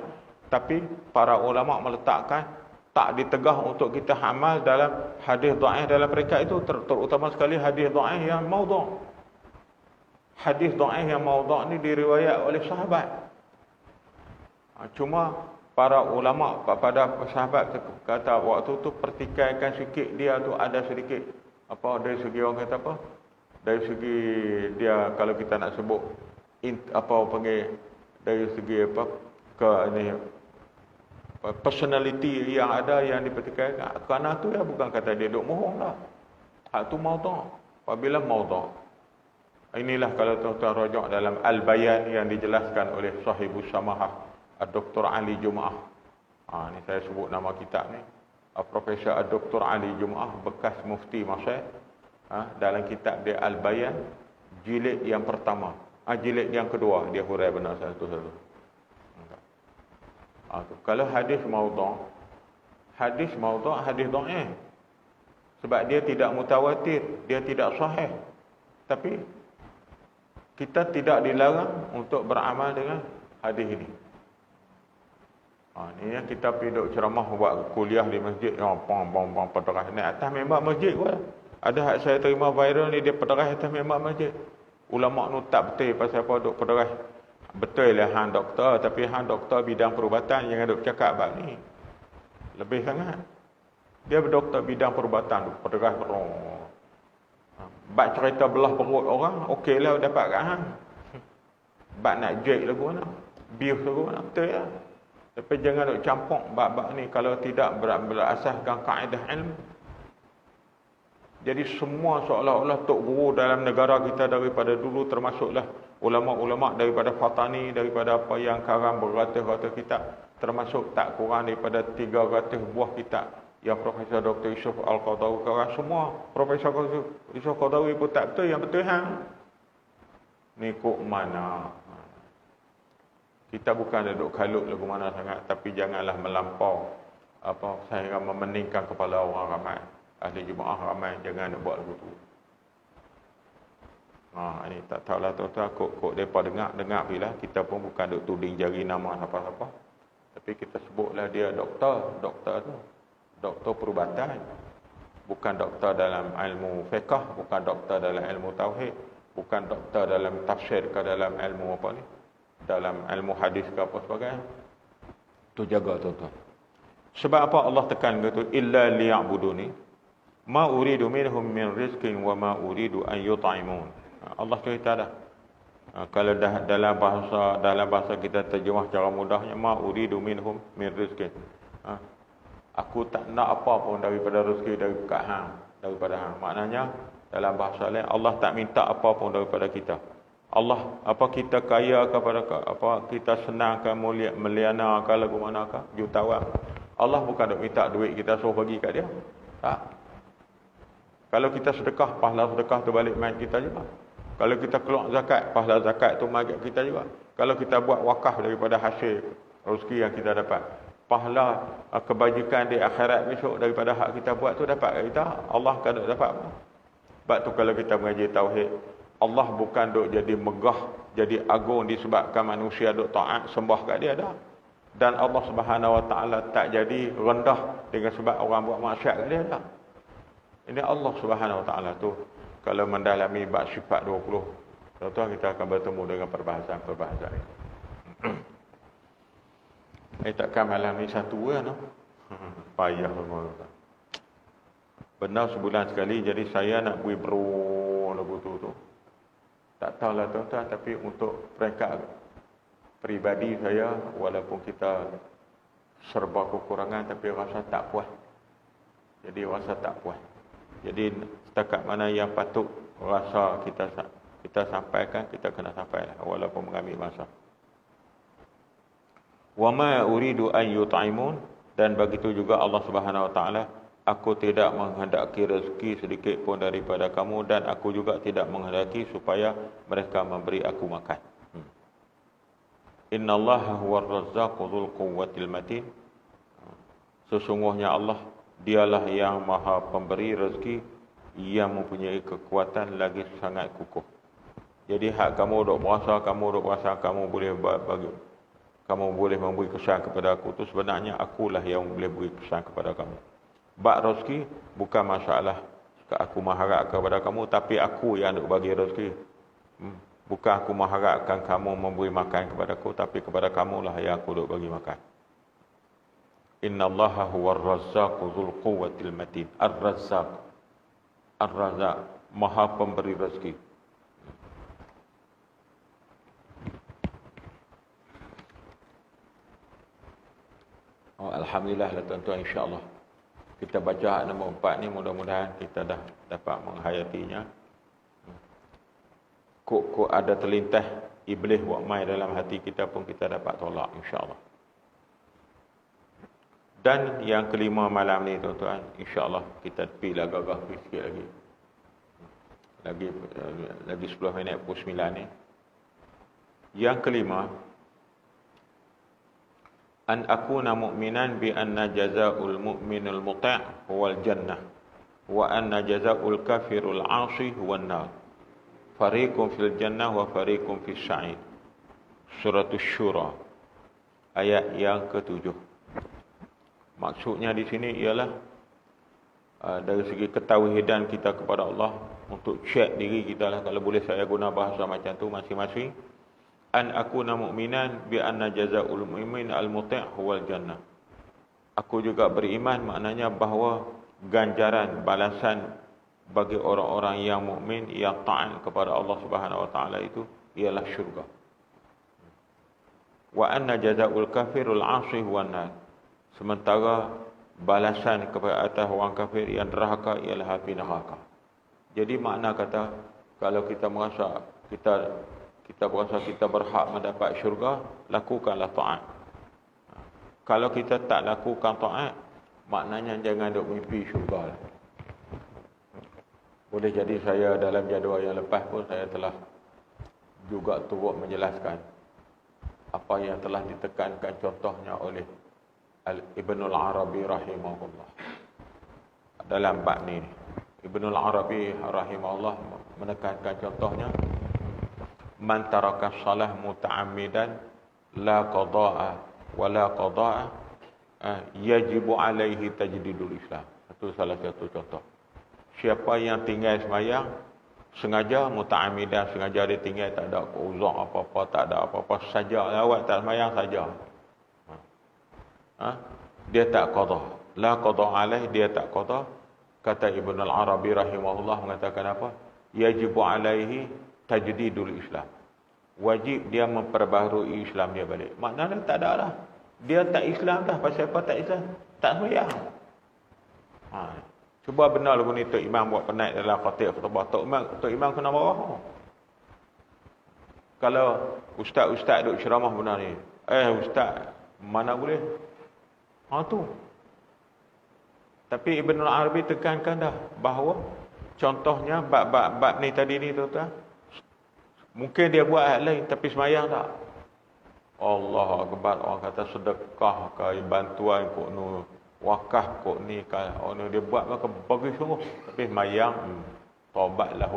tapi para ulama meletakkan tak ditegah untuk kita amal dalam hadis dhaif dalam peringkat itu, terutama sekali hadis dhaif yang maudhu'. Hadis dhaif yang maudhu' ni diriwayat oleh sahabat. Cuma para ulama pada sahabat kata waktu tu pertikaikan sikit dia tu ada sedikit dari segi orang kata apa? Dari segi dia kalau kita nak sebut dari segi personality yang ada yang dipertikaikan. Kerana tu ya bukan kata dia duk mohong lah. Hak tu maudhu'. Apabila maudhu', inilah kalau tuan-tuan rujuk dalam Al-Bayan yang dijelaskan oleh Sahibus Samahah Dr. Ali Jumaah. Ni saya sebut nama kitab ni. Profesor Dr. Ali Jumaah, bekas mufti Mesir. Dalam kitab dia Al-Bayan jilid yang pertama. Jilid yang kedua dia hurai benar satu-satu. Kalau hadis maudhu', hadis dhaif. Sebab dia tidak mutawatir, dia tidak sahih. Tapi kita tidak dilarang untuk beramal dengan hadis ini. Ni yang kita pergi duk ceramah buat kuliah di masjid, peterah naik atas member masjid pun. Ada hak saya terima viral ni, dia peterah atas member masjid. Ulama nu tak betul pasal apa duk peterah. Betul lah hang doktor, tapi hang doktor bidang perubatan, jangan duk cakap bab ni. Lebih sangat. Dia berdoktor bidang perubatan, duk peterah berong. Bab cerita belah perut orang, okeylah dapat kat hang. Bab nak jek lagu mana? Bius lagu mana? Betul lah. Tapi jangan duk campur bab-bab ni kalau tidak berasaskan kaedah ilmu. Jadi semua seolah-olah tok guru dalam negara kita daripada dulu, termasuklah ulama-ulama daripada Fatani, daripada apa yang karang beratus-ratus kitab, termasuk tak kurang daripada 300 buah kitab yang Profesor Dr. Yusuf Al-Qaradawi karang semua. Profesor Yusuf Al-Qaradawi pun tak betul, yang betul hang. Ni kok mana? Kita bukan duduk kalut lagu mana sangat, tapi janganlah melampau sehingga memeningkan kepala orang ramai. Ahli jemaah ramai, jangan nak buat lagu tu. Ini tak tahulah tuan-tuan, kok mereka dengar bila kita pun bukan duk tuding jari nama siapa-siapa. Tapi kita sebutlah dia doktor tu. Doktor perubatan. Bukan doktor dalam ilmu fiqh, bukan doktor dalam ilmu tauhid, bukan doktor dalam tafsir ke dalam ilmu apa ni, dalam ilmu hadis ke apa sebagainya. Tu jaga tuan-tuan. Sebab apa Allah tekan gitu, illa liya'buduni ma uridu minhum min rizqin wa ma uridu an yut'imun. Allah cerita dah. Kalau dah dalam bahasa kita terjemah cara mudahnya, ma uridu minhum min rizqin. Aku tak nak apa pun daripada rezeki daripada hang. Maknanya dalam bahasa lain, Allah tak minta apa pun daripada kita. Allah apa kita kaya kepada apa kita senangkan meliana ke lagu manakah jutawan. Allah bukan nak minta duit kita suruh bagi kat dia. Tak. Kalau kita sedekah, pahala sedekah tu balik mai kita juga. Kalau kita keluar zakat, pahala zakat tu mai kita juga. Kalau kita buat wakaf daripada hasil rezeki yang kita dapat, pahala kebajikan di akhirat besok daripada hak kita buat tu dapat kat kita. Allah kan dapat apa? Sebab tu kalau kita mengaji tauhid, Allah bukan duk jadi megah, jadi agung disebabkan manusia duk taat sembah kat dia dah. Dan Allah Subhanahu Wa Taala tak jadi rendah dengan sebab orang buat maksiat kat dia dah. Ini Allah Subhanahu Wa Taala tu kalau mendalami bab sifat 20, tuan-tuan kita akan bertemu dengan perbahasan ini. Takkan malam ni satu kan? Payah semua. Benar sebulan sekali, jadi saya nak pergi lagu tu. Tak tahulah tuan-tuan, tapi untuk peringkat peribadi saya, walaupun kita serba kekurangan, tapi rasa tak puas. Jadi rasa tak puas. Jadi setakat mana yang patut rasa kita sampaikan, kita kena sampaikan walaupun mengambil masa. Wa ma uridu an yut'imun, dan begitu juga Allah Subhanahu Wa Taala, aku tidak menghendaki rezeki sedikit pun daripada kamu, dan aku juga tidak menghendaki supaya mereka memberi aku makan. Innallaha huwar razzaqu dzul quwwatil matin. Sesungguhnya Allah, dialah yang maha pemberi rezeki, yang mempunyai kekuatan lagi sangat kukuh. Jadi hak kamu duk berasa kamu boleh bagi, kamu boleh memberi kesan kepada aku tu, sebenarnya akulah yang boleh beri kesan kepada kamu. Bab rezeki bukan masalah aku mengharap kepada kamu, tapi aku yang duk bagi rezeki. Bukan aku mengharapkan kamu memberi makan kepada aku, tapi kepada kamulah yang aku duk bagi makan. Innallaha huwar razzaqu dzul quwwatil matin. Ar-Razzaq, maha pemberi rezeki. Alhamdulillah lah tuan-tuan, insya-Allah. Kita baca nombor 4 ni, mudah-mudahan kita dah dapat menghayatinya. Kok ada terlintas iblis buat main dalam hati kita pun kita dapat tolak, insya-Allah. Dan yang kelima malam ni tuan-tuan, insya-Allah kita pergilah gagah sikit lagi. lagi 10 minit pukul 9 ni. Yang kelima, an akuna mu'minan bi anna jazaa'ul mu'minul muti' huwal jannah wa anna jazaa'ul kafirul 'asi huwan nar. Fariqun fil jannah wa fariqun fis sa'id. Surah Asy-Syura ayat yang ke-7. Maksudnya di sini ialah dari segi ketauhidan kita kepada Allah, untuk cek diri kita lah, kalau boleh saya guna bahasa macam tu masing-masing. An akuna mu'minan bi anna jazaa'ul mu'min al-muti' huwal jannah. Aku juga beriman, maknanya bahawa ganjaran, balasan bagi orang-orang yang mukmin yang taat kepada Allah Subhanahu wa taala itu ialah syurga. Wa anna jazaa'ul kafirul 'asi huwan nar. Sementara balasan kepada atas orang kafir yang derhaka ialah api neraka. Jadi makna kata, kalau kita merasa kita berhak mendapat syurga, lakukanlah taat. Kalau kita tak lakukan taat, maknanya jangan duk mimpi syurga lah. Boleh jadi saya dalam jadual yang lepas pun saya telah juga turut menjelaskan apa yang telah ditekankan contohnya oleh Ibnul Arabi rahimahullah. Dalam bab ni, Ibnul Arabi rahimahullah menekankan contohnya, man taraka salah muta'ammidan la qada'a wa la qada'a yajibu alaihi tajdidul Islam. Itu salah satu contoh. Siapa yang tinggal sembahyang sengaja, muta'ammidan, sengaja dia tinggal, tak ada uzur apa-apa, tak ada apa-apa, saja lawat tak sembahyang saja, dia tak qada. La qada alaih, dia tak qada. Kata Ibn al-Arabi rahimahullah mengatakan apa? Yajibu alaihi tajdidul Islam. Wajib dia memperbaharui Islam dia balik. Maknanya tak ada lah. Dia tak Islam dah. Pasal apa tak Islam? Tak sembahyang. Cuba benar lagu ni Tok Imam buat penat dalam khatib khutbah. Tok Imam kena marah. Kalau ustaz-ustaz duk ceramah benar ni. Ustaz, mana boleh? Tu. Tapi Ibn al-Arabi tekankan dah bahawa contohnya bab ni tadi ni tuan-tuan, mungkin dia buat hal lain tapi sembahyang tak. Allah Akbar, orang kata sedekah ke, bantuan kok nu, wakaf kok ni kan, dia buat maka bagus sungguh, tapi sembahyang taubatlah.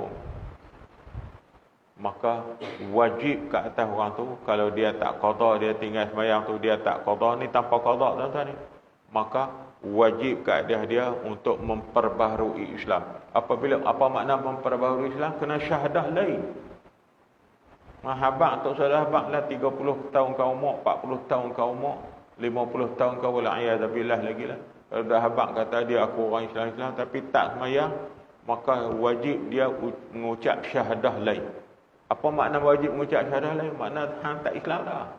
Maka wajib ke atas orang tu, kalau dia tak qada, dia tinggal sembahyang tu, dia tak qada, ni tanpa qada tuan-tuan ni, maka wajib ke atas dia untuk memperbaharui Islam. Apabila apa makna memperbaharui Islam? Kena syahadah lain. Habaq tak salah, habaq lah 30 tahun kau umur, 40 tahun kau umur, 50 tahun kau wal-a'yadzabillah lagi lah. Kalau dah habaq kata dia aku orang Islam tapi tak sembahyang, maka wajib dia mengucap syahadah lain. Apa makna wajib mengucap syahadah lain? Makna hang tak Islam dah.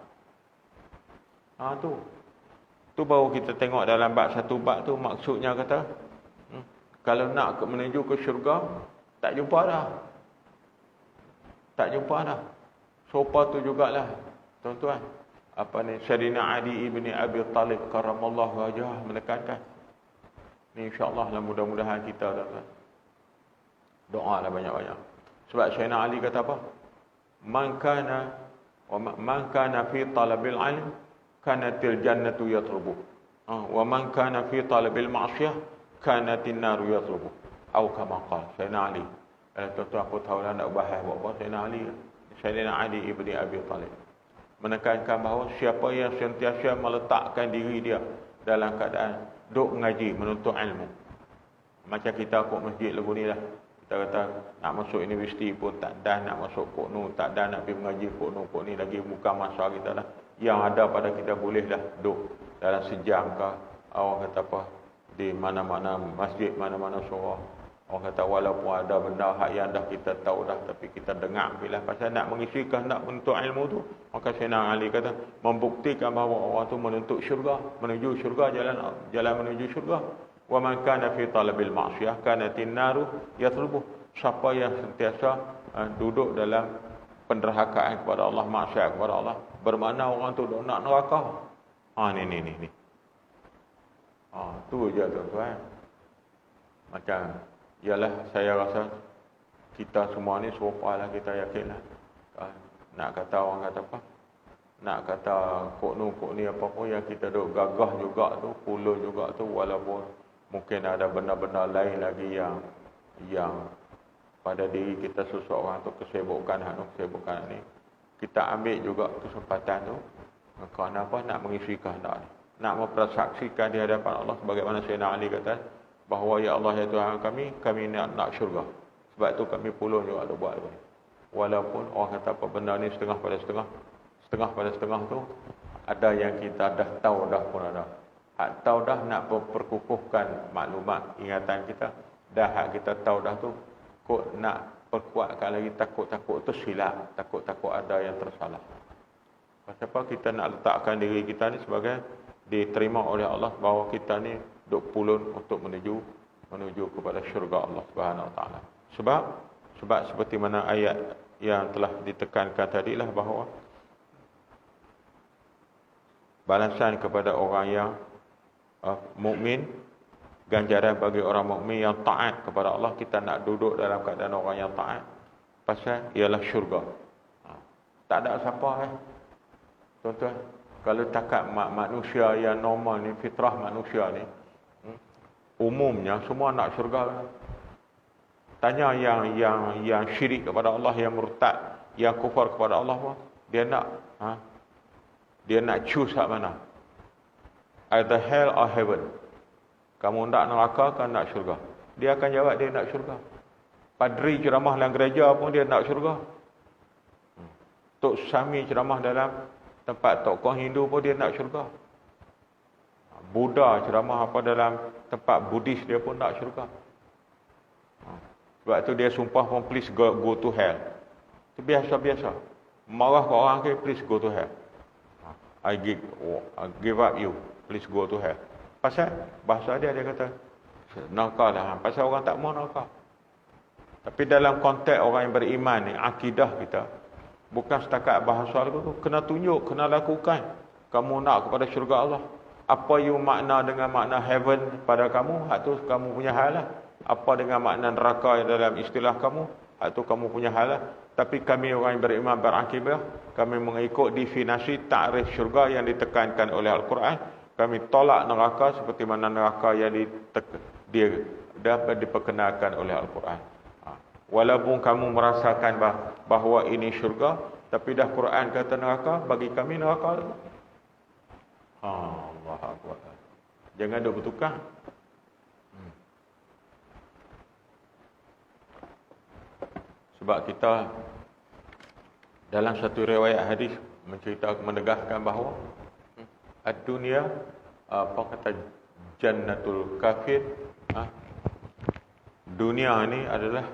Tu baru kita tengok dalam bab satu bab tu, maksudnya kata kalau nak menuju ke syurga, tak jumpa dah. Tak jumpa dah. Sopa tu jugalah tuan-tuan, apa ni, Sayyidina Ali ibni Abi Talib karamallahu wajhah menekankan ni, insya-Allah lah, mudah-mudahan kita tuan-tuan doa lah banyak-banyak. Sebab Sayyidina Ali kata apa? Man kana fi talabil ilm kanatil jannatu yatlubu, wa man kana fi talabil ma'siyah kanatin naru yatlubu, atau kama qala Sayyidina Ali. Tuan-tuan, aku tahu lah nak bahas buat-buat Sayyidina Ali. Sayyidina Ali ibni Abi Talib menekankan bahawa siapa yang sentiasa meletakkan diri dia dalam keadaan duk mengaji, menuntut ilmu. Macam kita kok masjid lagu ni lah, kita kata nak masuk universiti pun tak dah, nak masuk kok nu tak dah, nak pergi mengaji kok nu kok ni, lagi bukan masa kita lah. Yang ada pada kita boleh dah duk dalam sejam ke, orang kata apa, di mana-mana masjid, mana-mana surau. Orang kata walaupun ada benda hak yang dah kita tahu dah, tapi kita dengar bila pasal nak mengisi kehendak menuntut ilmu tu, maka Sayyidina Ali kata membuktikan bahawa orang tu menuntut syurga, menuju syurga, jalan menuju syurga. Wa man kana fi talabil ma'siyah kanatin naru yatlubuh. Siapa yang sentiasa duduk dalam penderhakaan kepada Allah, maksiat kepada Allah, bermakna orang tu duk nak neraka. Ni. Tu je tuan-tuan. Macam ialah saya rasa kita semua ni serupa lah, kita yakin lah. Nak kata orang kata apa? Nak kata kok ni apa-apa yang kita duk gagah juga tu, puluh juga tu, walaupun mungkin ada benda-benda lain lagi yang pada diri kita seseorang tu, kesibukan ni, kita ambil juga kesempatan tu. Kenapa? Nak mengisi kehendak ni, nak mempersaksikan di hadapan Allah, sebagaimana Sayyidina Ali kata bahawa ya Allah ya Tuhan kami nak syurga. Sebab tu kami puluh juga tu buat ni. Walaupun orang kata apa benda ni setengah pada setengah tu, ada yang kita dah tahu dah pun ada. Hak tahu dah nak perkukuhkan maklumat, ingatan kita. Dah hak kita tahu dah tu, kok nak perkuatkan lagi, takut-takut tu silap, takut-takut ada yang tersalah. Pasal apa kita nak letakkan diri kita ni sebagai diterima oleh Allah, bahawa kita ni duk pulun untuk menuju kepada syurga Allah Subhanahu Wa Taala. Sebab seperti mana ayat yang telah ditekankan tadilah, bahawa balasan kepada orang yang mukmin, ganjaran bagi orang mukmin yang taat kepada Allah, kita nak duduk dalam keadaan orang yang taat, pasal ialah syurga. Tak ada siapa tuan-tuan, kalau takat manusia yang normal ni, fitrah manusia ni, umumnya semua nak syurga. Tanya yang syirik kepada Allah, yang murtad, yang kufar kepada Allah pun, dia nak choose hak mana? Either hell or heaven. Kamu nak neraka kan nak syurga? Dia akan jawab dia nak syurga. Padri ceramah dalam gereja pun dia nak syurga. Tok Sami ceramah dalam tempat tokoh Hindu pun dia nak syurga. Buddha ceramah apa dalam tempat Buddhis dia pun nak syurga. Sebab tu dia sumpah pun, please go to hell. Itu biasa-biasa. Marah ke orang ke, please go to hell. I give up you, please go to hell. Pasal bahasa dia kata neraka lah. Pasal orang tak mau neraka. Tapi dalam konteks orang yang beriman ni, akidah kita, bukan setakat bahasa tu, kena tunjuk, kena lakukan. Kamu nak kepada syurga Allah. Apa you makna dengan makna heaven pada kamu, hak tu kamu punya hal lah. Apa dengan makna neraka dalam istilah kamu, hak tu kamu punya hal lah. Tapi kami orang yang beriman berakidah, kami mengikut definisi takrif syurga yang ditekankan oleh Al-Quran. Kami tolak neraka seperti mana neraka yang dia dapat diperkenalkan oleh Al-Quran. Walaupun kamu merasakan bahawa ini syurga, tapi dah Quran kata neraka, bagi kami neraka. Allah Akbar. Jangan duk bertukar. Sebab kita dalam satu riwayat hadis menegaskan bahawa dunia, apa kata jannatul kafir, dunia ini adalah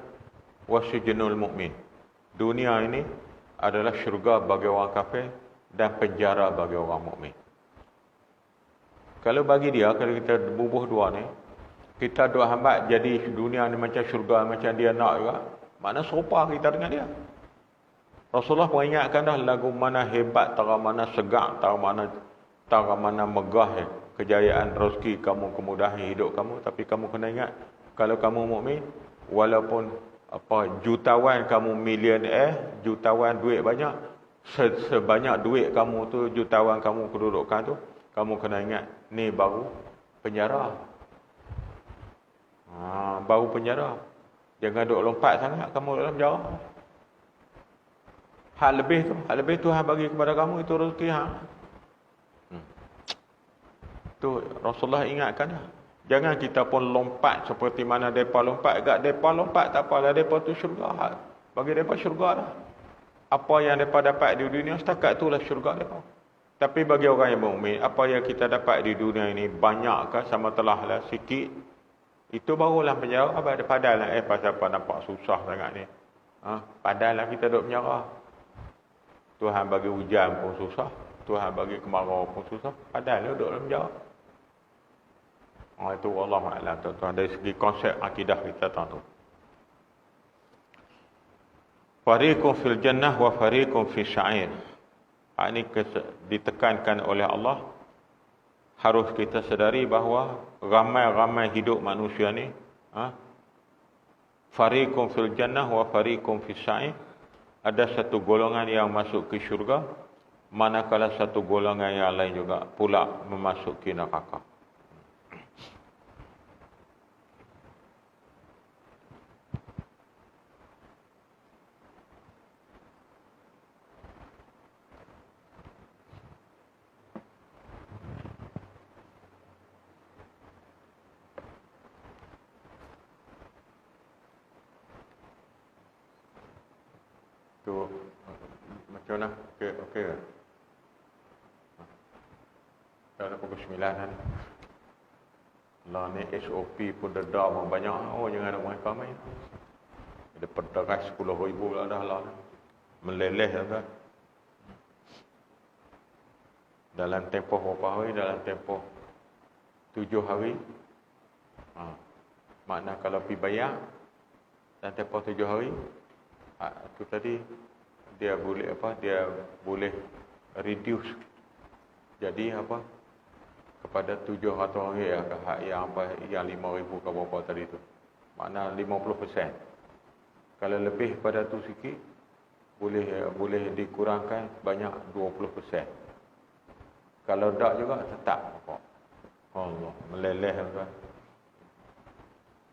wasijnul mukmin. Dunia ini adalah syurga bagi orang kafir dan penjara bagi orang mukmin. Kalau bagi dia, kalau kita bubuh dua ni, kita dua hambat jadi dunia ni macam syurga, macam dia nak juga, mana serupa kita dengan dia. Rasulullah peringatkan dah lagu mana hebat, tara mana segak, tara mana megah kejayaan rezeki kamu, kemudahan hidup kamu. Tapi kamu kena ingat, kalau kamu mukmin, walaupun jutawan kamu millionaire, jutawan duit banyak, sebanyak duit kamu tu, jutawan kamu kedudukan tu, kamu kena ingat, ni baru penjara. Baru penjara. Jangan duk lompat sangat kamu dalam penjara. Hak lebih Tuhan bagi kepada kamu, itu rezeki tu Rasulullah ingatkan dah. Jangan kita pun lompat seperti mana mereka lompat. Mereka lompat tak apalah, mereka tu syurga. Bagi mereka syurga dah. Apa yang mereka dapat di dunia, setakat itulah syurga mereka. Tapi bagi orang yang mukmin, apa yang kita dapat di dunia ini, banyakkah sama telah lah sikit, itu barulah penjara. Padahal pasal apa nampak susah sangat ni. Padahal kita duduk penjara. Tuhan bagi hujan pun susah, Tuhan bagi kemarau pun susah, padahal duduk dalam penjara. Itu Wallahualam tuan-tuan, dari segi konsep akidah kita tu. Fariqun fil jannah wa fariqun fis sa'ir. Ini ditekankan oleh Allah. Harus kita sedari bahawa ramai-ramai hidup manusia ni Fariqum fil jannah wa fariqum fis sa'ir. Ada satu golongan yang masuk ke syurga, manakala satu golongan yang lain juga pula memasuki neraka. Tu macam mana? Okey. Dah ada pukul 9 kan. Lah ni SOP pun dah banyak. Oh jangan ada wifi main. Ada perdagang 10,000 lah dah lah. Meleleh dah. Dalam tempoh berapa hari? Dalam tempoh 7 hari. Makna kalau pergi bayar dalam tempoh 7 hari, itu tadi dia boleh dia boleh reduce jadi kepada 700 hari yang 5,000 ke berapa tadi tu, makna 50%. Kalau lebih pada tu sikit boleh dikurangkan banyak 20%. Kalau tak juga tetap Allah meleleh kan.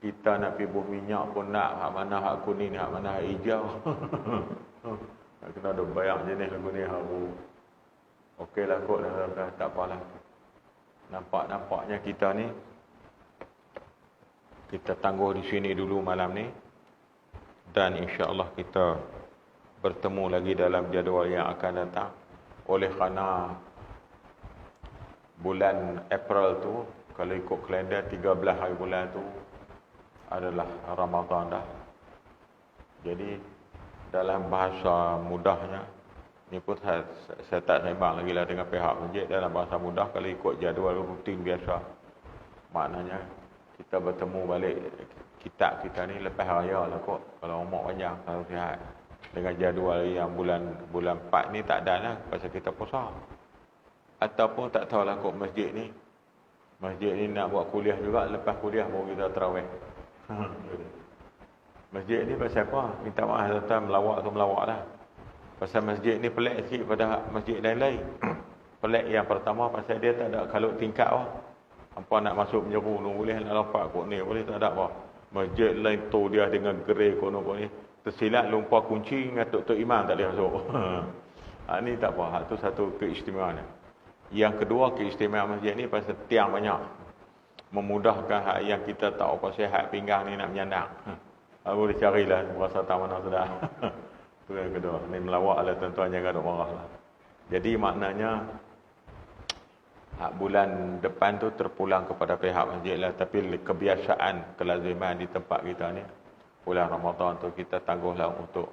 Kita nak pergi buh minyak pun nak, hak mana hak kuning, hak mana hak hijau. Nak kena ada banyak jenis lagu ni hak bu. Okeylah kot dah, tak apalah. Nampaknya kita ni kita tangguh di sini dulu malam ni, dan insya-Allah kita bertemu lagi dalam jadual yang akan datang. Oleh kerana bulan April tu, kalau ikut kalender 13 hari bulan tu adalah Ramadan dah. Jadi dalam bahasa mudahnya, ni pun saya tak sembang lagi lah dengan pihak masjid. Dalam bahasa mudah, kalau ikut jadual rutin biasa, maknanya kita bertemu balik kitab kita ni lepas raya lah kot. Kalau umur panjang, kalau sihat. Dengan jadual yang bulan 4 ni tak ada lah, pasal kita puasa. Ataupun tak tahulah kot masjid ni nak buat kuliah juga, lepas kuliah baru kita tarawih. Masjid ni pasal apa? Minta maaf tuan, melawak tu melawak lah. Pasal masjid ni pelik sikit pada masjid lain-lain. Pelik yang pertama pasal dia tak ada kalut tingkat lah. Hampa nak masuk menyeru ni boleh, nak lompat kot ni boleh, tak ada apa. Masjid lain tu dia dengan gerai kono ni. Tersilap lumpur kunci dengan tok-tok imam tak boleh masuk. Ni tak apa, hak tu satu keistimewaan. Yang kedua, keistimewaan masjid ni pasal tiang banyak. Memudahkan hak yang kita tahu pasal hak pinggang ni nak menyandang. Boleh carilah berasa tak mana sudah. Itu yang kedua. Ni melawak lah tuan-tuan, jangan duk marah lah. Jadi maknanya hak bulan depan tu terpulang kepada pihak masjid lah. Tapi kebiasaan, kelaziman di tempat kita ni, bulan Ramadan tu kita tangguhlah untuk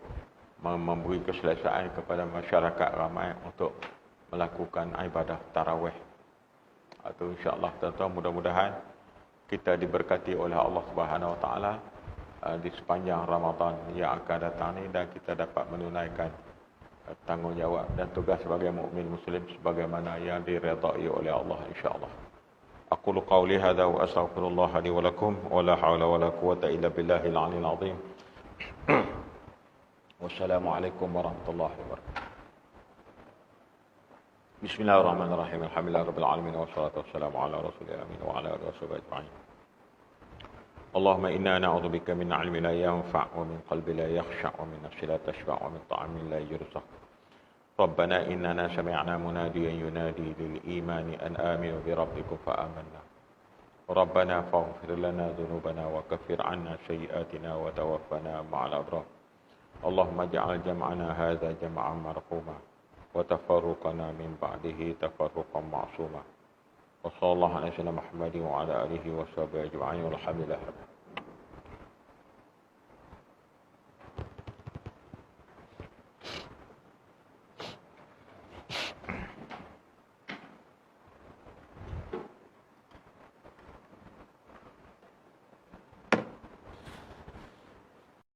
memberi keselesaan kepada masyarakat ramai untuk melakukan ibadah tarawih. Atau insya-Allah tuan-tuan, mudah-mudahan kita diberkati oleh Allah Subhanahu Wa Taala di sepanjang Ramadan yang akan datang ni, dan kita dapat menunaikan tanggungjawab dan tugas sebagai mukmin muslim sebagaimana yang diredai oleh Allah insya-Allah. Aqulu qawli hadza wa astaghfirullah li wa lakum wa la haula wa la quwwata illa billahil aliyyil azim. Wassalamualaikum warahmatullahi wabarakatuh. Bismillahirrahmanirrahim. Alhamdulillahirabbil alamin wassalatu wassalamu ala rasulil amin wa ala alihi washabihi ajma'in. Allahumma inna na'udzubika min 'ilmin la yanfa' wa min qalbin la yakhsha' wa min nafsin la tashba' wa min ta'amin la yurzaq. Rabbana innana sami'na munadiyan yunadi lil imani an aminu bi rabbikum fa amanna. Rabbana faghfir lana dhunubana wa kaffir 'anna sayyi'atina wa tawaffana ma'al abrar. Allahumma ij'al jam'ana hadza jam'an marhuma wa tafarruqana min ba'dihi tafarruqan ma'suma. Wa sallallahu ala sayyidina Muhammadin wa ala alihi wa sahbihi ajma'in walhamdulillah.